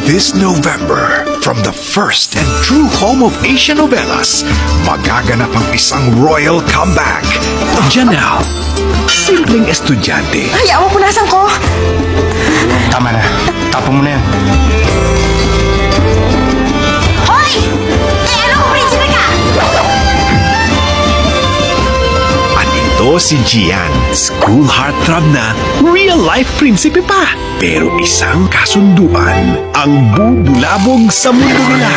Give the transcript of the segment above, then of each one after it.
This November, from the first and true home of Asian novelas, magaganap ang isang royal comeback. Janelle, simpleng estudyante. Hayaan mo, punasan ko. Tama na. Tapon mo na yan. Hoy! Ano kung prinsipe ka? At ito si Gian, school heartthrob na real-life prinsipe pa. Pero isang kasunduan ang bubulabog sa mundo nila.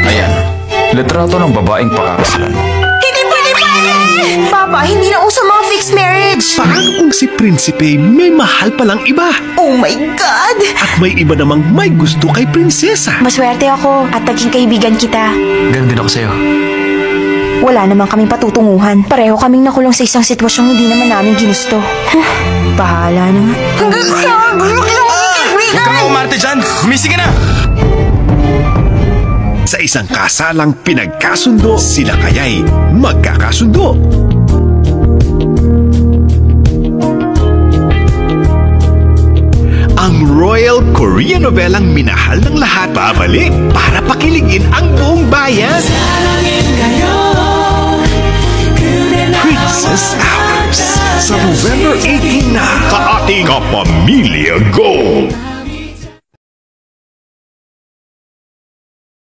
Ayan. Litrato ng babaeng pakakasalan. Hindi pwede! Papa, hindi na uso mga fixed marriage. Paano kung si prinsipe may mahal palang iba? Oh my God! At may iba namang may gusto kay prinsesa? Maswerte ako at naging kaibigan kita. Ganon din ako sa'yo. Wala naman kaming patutunguhan. Pareho kaming nakulong sa isang sitwasyong hindi naman namin ginusto. Bahala na nga. Huwag ka nga umarte dyan! Gumising ka na! Sa isang kasalang pinagkasundo, sila kaya'y magkakasundo. Ang Royal Korean novelang minahal ng lahat babalik para pakiligin ang buong bayan. Princess Hours sa November 18 na sa ating Kapamilya Go!